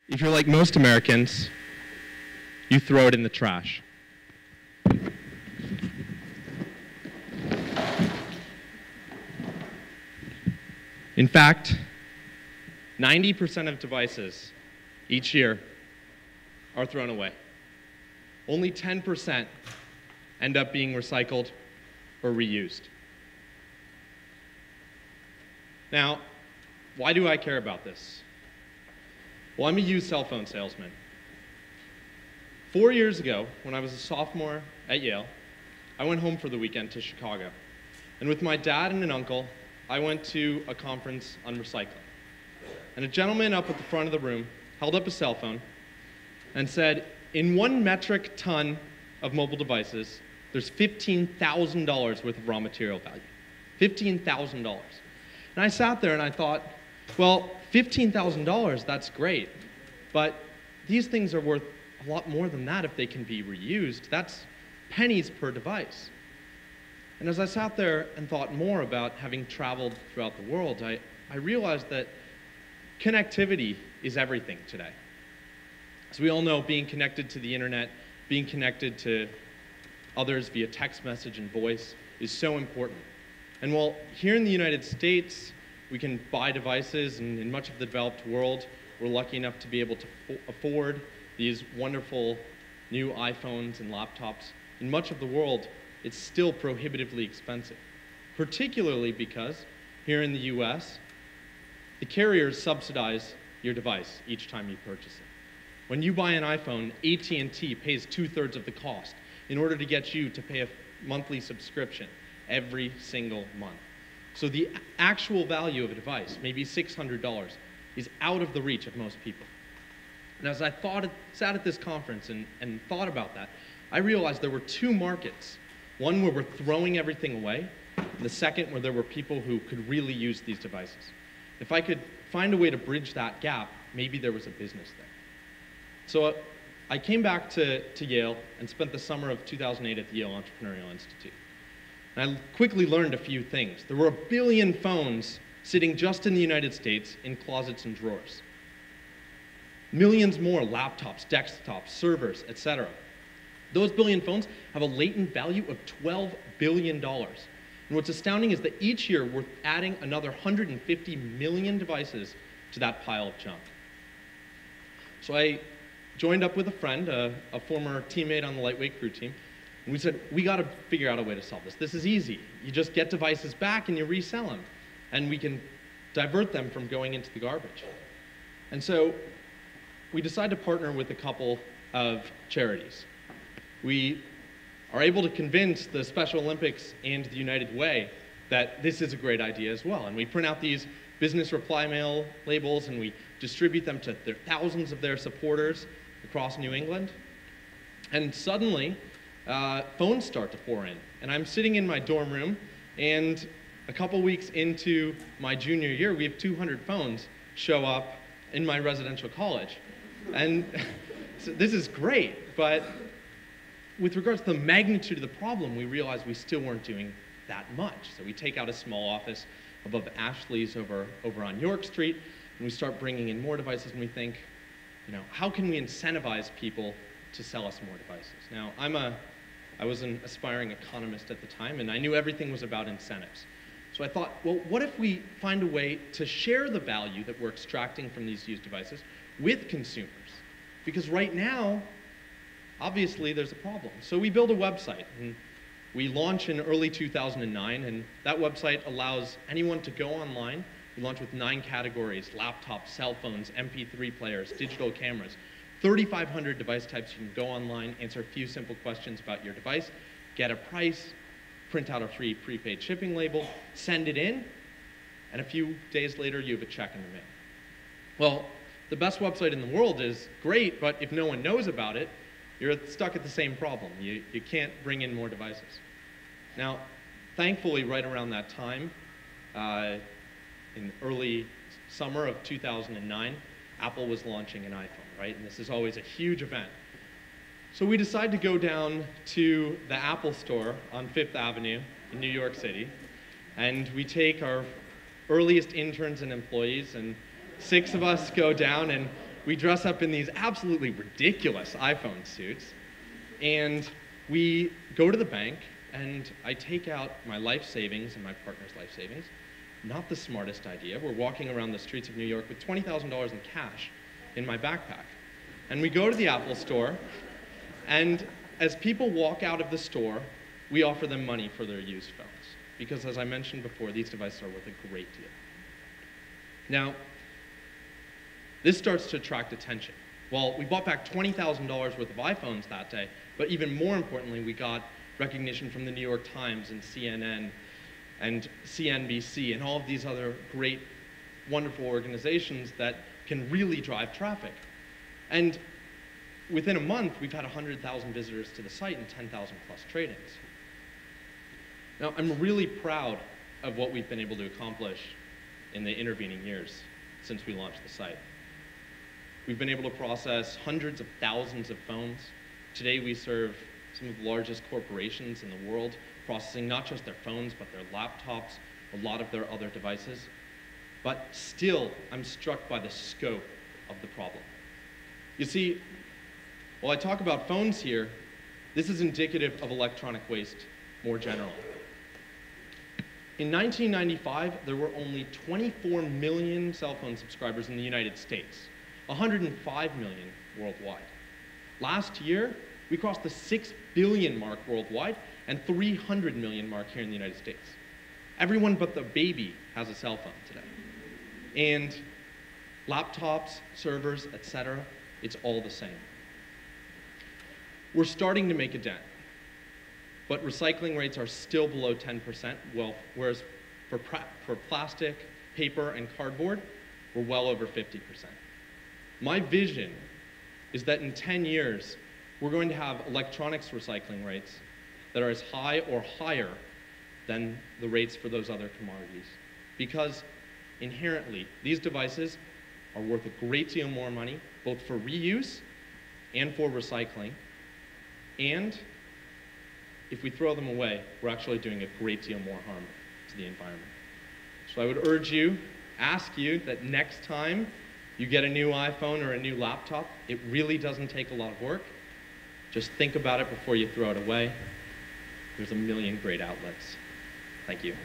If you're like most Americans, you throw it in the trash. In fact, 90% of devices each year are thrown away. Only 10% end up being recycled or reused. Now, why do I care about this? Well, I'm a used cell phone salesman. 4 years ago, when I was a sophomore at Yale, I went home for the weekend to Chicago. And with my dad and an uncle, I went to a conference on recycling. And a gentleman up at the front of the room held up a cell phone and said, in 1 metric ton of mobile devices, there's $15,000 worth of raw material value. $15,000. And I sat there and I thought, well, $15,000, that's great. But these things are worth a lot more than that if they can be reused. That's pennies per device. And as I sat there and thought more about having traveled throughout the world, I realized that connectivity is everything today. As we all know, being connected to the internet, being connected to others via text message and voice is so important. And while here in the United States, we can buy devices, and in much of the developed world, we're lucky enough to be able to afford these wonderful new iPhones and laptops. In much of the world, it's still prohibitively expensive, particularly because here in the US, the carriers subsidize your device each time you purchase it. When you buy an iPhone, AT&T pays 2/3 of the cost in order to get you to pay a monthly subscription every single month. So the actual value of a device, maybe $600, is out of the reach of most people. And as I sat at this conference and thought about that, I realized there were 2 markets. One where we're throwing everything away, and the second where there were people who could really use these devices. If I could find a way to bridge that gap, maybe there was a business there. So I came back to Yale and spent the summer of 2008 at the Yale Entrepreneurial Institute. And I quickly learned a few things. There were 1 billion phones sitting just in the United States in closets and drawers. Millions more laptops, desktops, servers, etc. Those 1 billion phones have a latent value of $12 billion. And what's astounding is that each year we're adding another 150 million devices to that pile of junk. So I joined up with a friend, a former teammate on the lightweight crew team, and we said, we got to figure out a way to solve this. This is easy. You just get devices back and you resell them, and we can divert them from going into the garbage. And so we decided to partner with a couple of charities. We are able to convince the Special Olympics and the United Way that this is a great idea as well. And we print out these business reply mail labels and we distribute them to thousands of their supporters across New England. And suddenly, phones start to pour in. And I'm sitting in my dorm room, and a couple weeks into my junior year, we have 200 phones show up in my residential college. And so this is great, but with regards to the magnitude of the problem, we realized we still weren't doing that much. So we take out a small office above Ashley's over on York Street, and we start bringing in more devices, and we think, how can we incentivize people to sell us more devices? Now, I was an aspiring economist at the time, and I knew everything was about incentives. So I thought, well, what if we find a way to share the value that we're extracting from these used devices with consumers? Because right now, obviously, there's a problem. So we build a website, and we launch in early 2009, and that website allows anyone to go online. We launch with 9 categories: laptops, cell phones, MP3 players, digital cameras, 3,500 device types. You can go online, answer a few simple questions about your device, get a price, print out a free prepaid shipping label, send it in, and a few days later, you have a check in the mail. Well, the best website in the world is great, but if no one knows about it, you're stuck at the same problem. You can't bring in more devices. Now, thankfully, right around that time, in early summer of 2009, Apple was launching an iPhone, right? And this is always a huge event. So we decided to go down to the Apple store on 5th Avenue in New York City, and we take our earliest interns and employees, and 6 of us go down, and we dress up in these absolutely ridiculous iPhone suits, and we go to the bank, and I take out my life savings and my partner's life savings. Not the smartest idea. We're walking around the streets of New York with $20,000 in cash in my backpack. And we go to the Apple store, and as people walk out of the store, we offer them money for their used phones. Because as I mentioned before, these devices are worth a great deal. Now, this starts to attract attention. Well, we bought back $20,000 worth of iPhones that day, but even more importantly, we got recognition from the New York Times and CNN and CNBC and all of these other great, wonderful organizations that can really drive traffic. And within a month, we've had 100,000 visitors to the site and 10,000 plus trade-ins. Now, I'm really proud of what we've been able to accomplish in the intervening years since we launched the site. We've been able to process hundreds of thousands of phones. Today, we serve some of the largest corporations in the world, processing not just their phones, but their laptops, a lot of their other devices. But still, I'm struck by the scope of the problem. You see, while I talk about phones here, this is indicative of electronic waste more generally. In 1995, there were only 24 million cell phone subscribers in the United States, 105 million worldwide. Last year, we crossed the 6 billion mark worldwide and 300 million mark here in the United States. Everyone but the baby has a cell phone today. And laptops, servers, etc., it's all the same. We're starting to make a dent, but recycling rates are still below 10%, whereas for plastic, paper, and cardboard, we're well over 50%. My vision is that in 10 years, we're going to have electronics recycling rates that are as high or higher than the rates for those other commodities. Because inherently, these devices are worth a great deal more money, both for reuse and for recycling. And if we throw them away, we're actually doing a great deal more harm to the environment. So I would urge you, ask you that next time you get a new iPhone or a new laptop, it really doesn't take a lot of work. Just think about it before you throw it away. There's a million great outlets. Thank you.